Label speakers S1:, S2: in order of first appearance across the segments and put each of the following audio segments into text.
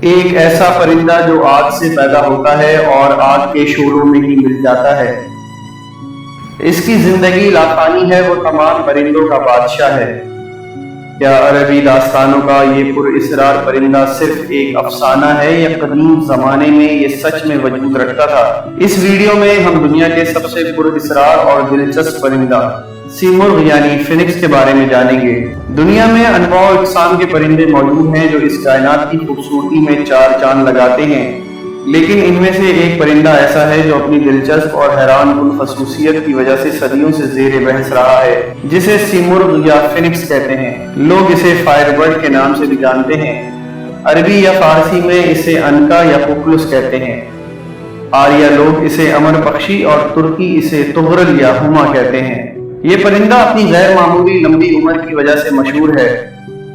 S1: ایک ایسا پرندہ جو آگ سے پیدا ہوتا ہے اور آگ کے شعلوں میں ہی مل جاتا ہے۔ اس کی زندگی لافانی ہے، وہ تمام پرندوں کا بادشاہ ہے۔ کیا عربی داستانوں کا یہ پر اسرار پرندہ صرف ایک افسانہ ہے یا قدیم زمانے میں یہ سچ میں وجود رکھتا تھا؟ اس ویڈیو میں ہم دنیا کے سب سے پر اسرار اور دلچسپ پرندہ سیمرغ یعنی فینکس کے بارے میں جانیں گے۔ دنیا میں انواع و اقسام کے پرندے موجود ہیں جو اس کائنات کی خوبصورتی میں چار چاند لگاتے ہیں، لیکن ان میں سے ایک پرندہ ایسا ہے جو اپنی دلچسپ اور حیران کن خصوصیت کی وجہ سے صدیوں سے زیر بحث رہا ہے، جسے سیمرغ یا فینکس کہتے ہیں۔ لوگ اسے فائر برڈ کے نام سے بھی جانتے ہیں۔ عربی یا فارسی میں اسے عنقا یا ققلس کہتے ہیں۔ آریہ لوگ اسے امر پکشی اور ترکی اسے طغرل یا ہما کہتے ہیں۔ یہ پرندہ اپنی غیر معمولی لمبی عمر کی وجہ سے مشہور ہے۔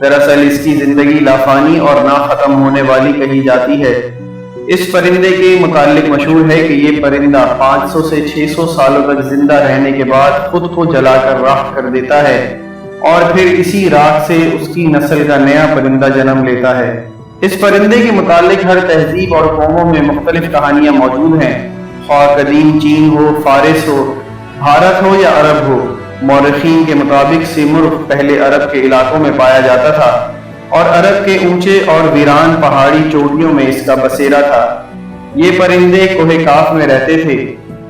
S1: دراصل اس کی زندگی لافانی اور نہ ختم ہونے والی کہی جاتی ہے۔ اس پرندے کے متعلق مشہور ہے کہ یہ پرندہ 500 سے 600 سالوں تک زندہ رہنے کے بعد خود کو جلا کر راکھ کر دیتا ہے اور پھر اسی راکھ سے اس کی نسل کا نیا پرندہ جنم لیتا ہے۔ اس پرندے کے متعلق ہر تہذیب اور قوموں میں مختلف کہانیاں موجود ہیں، خواہ قدیم چین ہو، فارس ہو، بھارت ہو یا عرب ہو۔ مورخین کے مطابق سیمرغ پہلے عرب کے علاقوں میں پایا جاتا تھا اور عرب کے اونچے اور ویران پہاڑی چوٹیوں میں اس کا بسیرا تھا۔ یہ پرندے کوہ کاف میں رہتے تھے،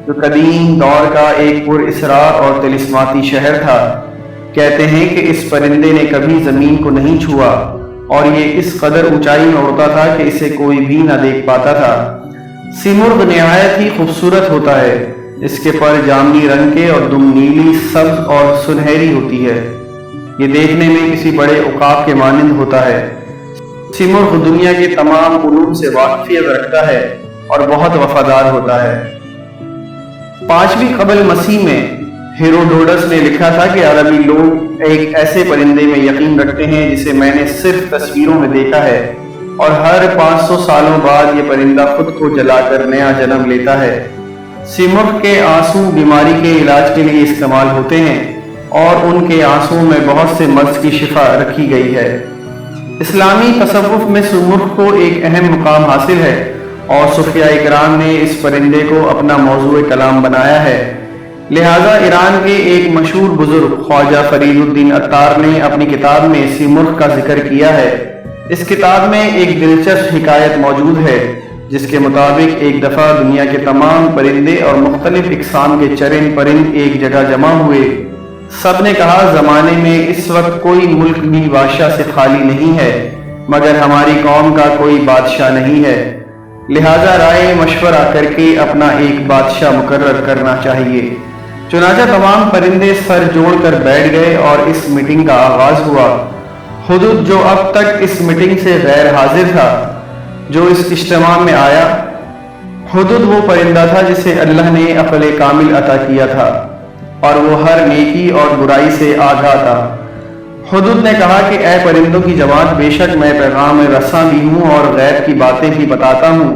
S1: جو قدیم دور کا ایک پر اسرار اور طلسماتی شہر تھا۔ کہتے ہیں کہ اس پرندے نے کبھی زمین کو نہیں چھوا اور یہ اس قدر اونچائی میں اڑتا تھا کہ اسے کوئی بھی نہ دیکھ پاتا تھا۔ سیمرغ نہایت ہی خوبصورت ہوتا ہے۔ اس کے پر جامنی رنگ کے اور دم نیلی، سبز اور سنہری ہوتی ہے۔ یہ دیکھنے میں کسی بڑے عقاب کے مانند ہوتا ہے۔ سیمرغ دنیا کے تمام علوم سے واقفیت رکھتا ہے اور بہت وفادار ہوتا ہے۔ 5ویں قبل مسیح میں ہیروڈوٹس نے لکھا تھا کہ عربی لوگ ایک ایسے پرندے میں یقین رکھتے ہیں جسے میں نے صرف تصویروں میں دیکھا ہے، اور ہر 500 سالوں بعد یہ پرندہ خود کو جلا کر نیا جنم لیتا ہے۔ سیمرغ کے آنسو بیماری کے علاج کے لیے استعمال ہوتے ہیں اور ان کے آنسو میں بہت سے مرض کی شفا رکھی گئی ہے۔ اسلامی تصوف میں سیمرغ کو ایک اہم مقام حاصل ہے اور صوفیاء کرام نے اس پرندے کو اپنا موضوع کلام بنایا ہے۔ لہذا ایران کے ایک مشہور بزرگ خواجہ فرید الدین عطار نے اپنی کتاب میں سیمرغ کا ذکر کیا ہے۔ اس کتاب میں ایک دلچسپ حکایت موجود ہے جس کے مطابق ایک دفعہ دنیا کے تمام پرندے اور مختلف اقسام کے چرند پرند ایک جگہ جمع ہوئے۔ سب نے کہا، زمانے میں اس وقت کوئی ملک بھی بادشاہ سے خالی نہیں ہے، مگر ہماری قوم کا کوئی بادشاہ نہیں ہے، لہذا رائے مشورہ کر کے اپنا ایک بادشاہ مقرر کرنا چاہیے۔ چنانچہ تمام پرندے سر جوڑ کر بیٹھ گئے اور اس میٹنگ کا آغاز ہوا۔ ہدہد جو اب تک اس میٹنگ سے غیر حاضر تھا، جو اس اجتماع میں آیا۔ ہدہد وہ پرندہ تھا جسے اللہ نے عقل کامل عطا کیا تھا اور وہ ہر نیکی اور برائی سے آگاہ تھا۔ ہدہد نے کہا کہ اے پرندوں کی جماعت، بے شک میں پیغام رساں بھی ہوں اور غیب کی باتیں بھی بتاتا ہوں۔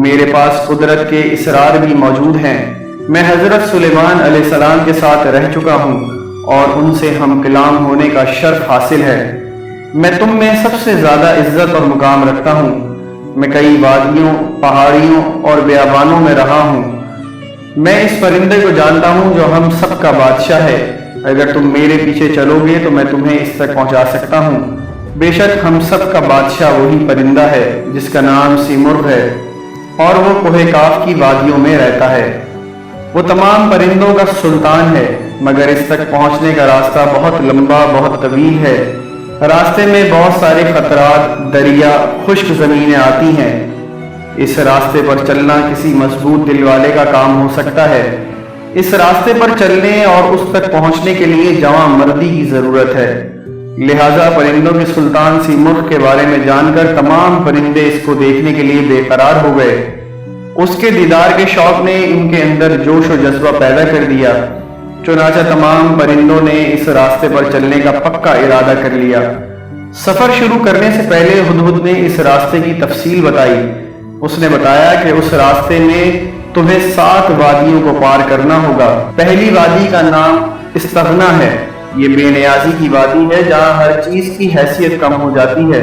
S1: میرے پاس قدرت کے اسرار بھی موجود ہیں۔ میں حضرت سلیمان علیہ السلام کے ساتھ رہ چکا ہوں اور ان سے ہم کلام ہونے کا شرف حاصل ہے۔ میں تم میں سب سے زیادہ عزت اور مقام رکھتا ہوں۔ میں کئی وادیوں، پہاڑیوں اور بیابانوں میں رہا ہوں۔ میں اس پرندے کو جانتا ہوں جو ہم سب کا بادشاہ ہے۔ اگر تم میرے پیچھے چلو گے تو میں تمہیں اس تک پہنچا سکتا ہوں۔ بے شک ہم سب کا بادشاہ وہی پرندہ ہے جس کا نام سیمرغ ہے اور وہ کوہ کاف کی وادیوں میں رہتا ہے۔ وہ تمام پرندوں کا سلطان ہے، مگر اس تک پہنچنے کا راستہ بہت لمبا، بہت طویل ہے۔ راستے میں بہت سارے خطرات، دریا، خشک زمینیں آتی ہیں۔ اس راستے پر چلنا کسی مضبوط دل والے کا کام ہو سکتا ہے۔ اس راستے پر چلنے اور اس تک پہنچنے کے لیے جواں مردی کی ضرورت ہے۔ لہذا پرندوں کے سلطان سیمرغ کے بارے میں جان کر تمام پرندے اس کو دیکھنے کے لیے بے قرار ہو گئے۔ اس کے دیدار کے شوق نے ان کے اندر جوش و جذبہ پیدا کر دیا۔ چنانچہ تمام پرندوں نے اس راستے پر چلنے کا پکا ارادہ کر لیا۔ سفر شروع کرنے سے پہلے ہدہد نے اس راستے کی تفصیل بتائی۔ اس نے بتایا کہ اس راستے میں تمہیں 7 وادیوں کو پار کرنا ہوگا۔ پہلی وادی کا نام استغنا ہے۔ یہ بے نیازی کی وادی ہے جہاں ہر چیز کی حیثیت کم ہو جاتی ہے۔